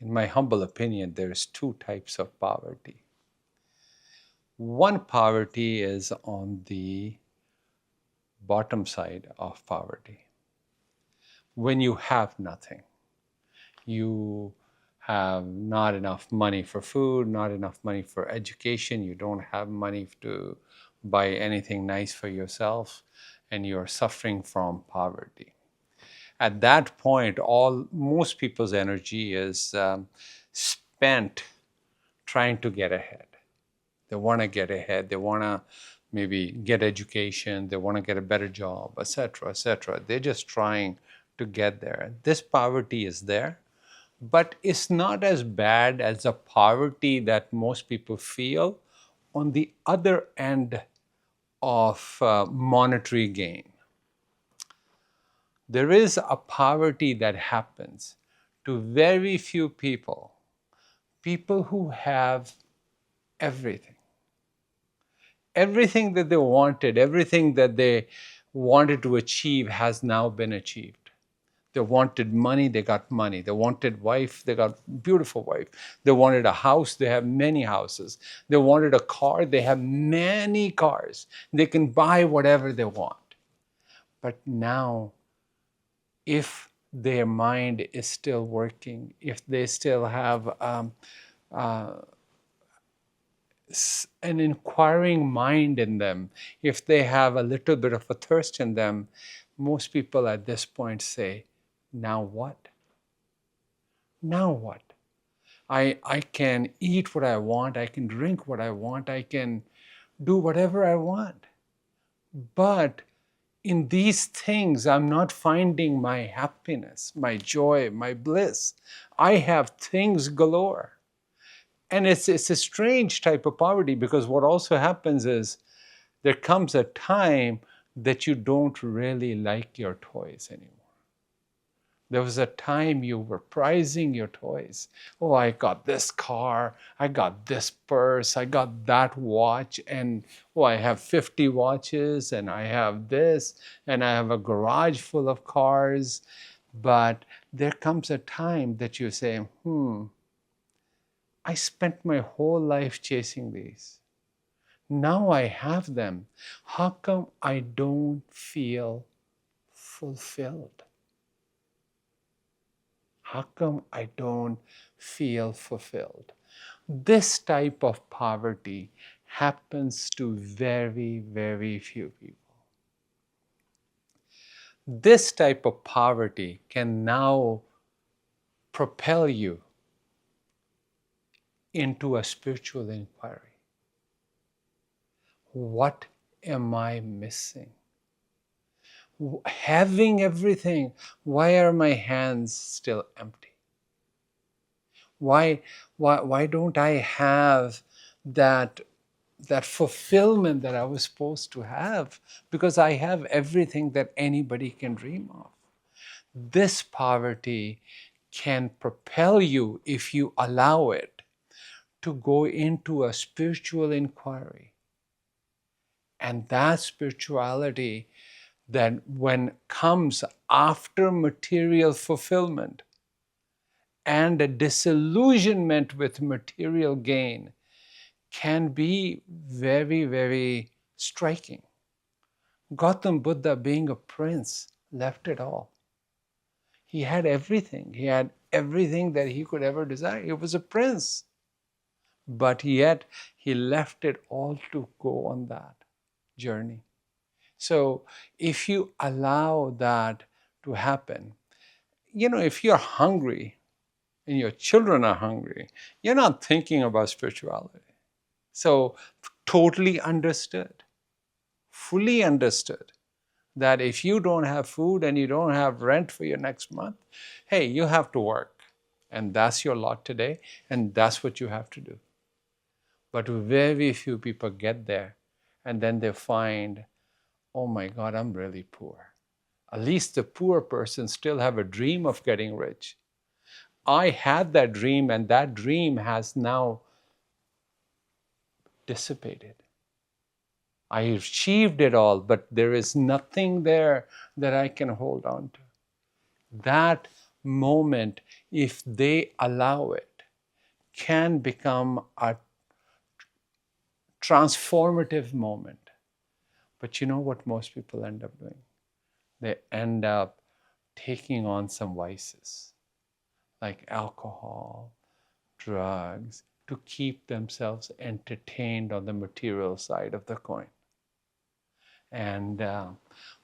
in my humble opinion, there's two types of poverty. One poverty is on the bottom side of poverty. When you have nothing, you have not enough money for food, not enough money for education, you don't have money to buy anything nice for yourself, and you're suffering from poverty. At that point, most people's energy is spent trying to get ahead. They want to get ahead. They want to maybe get education. They want to get a better job, etc., etc. They're just trying to get there. This poverty is there, but it's not as bad as the poverty that most people feel on the other end of monetary gain. There is a poverty that happens to very few people, people who have everything. Everything that they wanted, everything that they wanted to achieve has now been achieved. They wanted money, they got money. They wanted wife, they got beautiful wife. They wanted a house, they have many houses. They wanted a car, they have many cars. They can buy whatever they want. But now, if their mind is still working, if they still have uh, an inquiring mind in them, if they have a little bit of a thirst in them, most people at this point say, now what? Now what? I can eat what I want, I can drink what I want, I can do whatever I want. But in these things, I'm not finding my happiness, my joy, my bliss. I have things galore. And it's a strange type of poverty, because what also happens is there comes a time that you don't really like your toys anymore. There was a time you were prizing your toys. Oh, I got this car, I got this purse, I got that watch, and oh, I have 50 watches, and I have this, and I have a garage full of cars. But there comes a time that you say, I spent my whole life chasing these. Now I have them. How come I don't feel fulfilled? How come I don't feel fulfilled? This type of poverty happens to very, very few people. This type of poverty can now propel you into a spiritual inquiry. What am I missing? Having everything, why are my hands still empty? Why don't I have that fulfillment that I was supposed to have? Because I have everything that anybody can dream of. This poverty can propel you, if you allow it, to go into a spiritual inquiry. And that spirituality, that when comes after material fulfillment and a disillusionment with material gain, can be very, very striking. Gautam Buddha, being a prince, left it all. He had everything. He had everything that he could ever desire. He was a prince. But yet he left it all to go on that journey. So if you allow that to happen, if you're hungry and your children are hungry, you're not thinking about spirituality. So totally understood, fully understood, that if you don't have food and you don't have rent for your next month, hey, you have to work. And that's your lot today, and that's what you have to do. But very few people get there, and then they find, oh my God, I'm really poor. At least the poor person still have a dream of getting rich. I had that dream, and that dream has now dissipated. I achieved it all, but there is nothing there that I can hold on to. That moment if they allow it, can become a transformative moment. But you know what most people end up doing? They end up taking on some vices like alcohol, drugs, to keep themselves entertained on the material side of the coin. And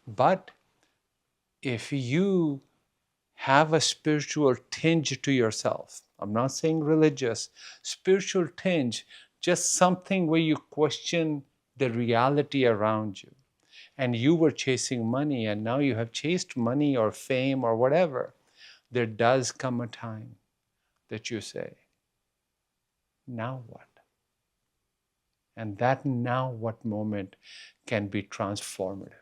but if you have a spiritual tinge to yourself, I'm not saying religious, spiritual tinge, just something where you question the reality around you, and you were chasing money and now you have chased money or fame or whatever, there does come a time that you say, now what? And that now what moment can be transformative.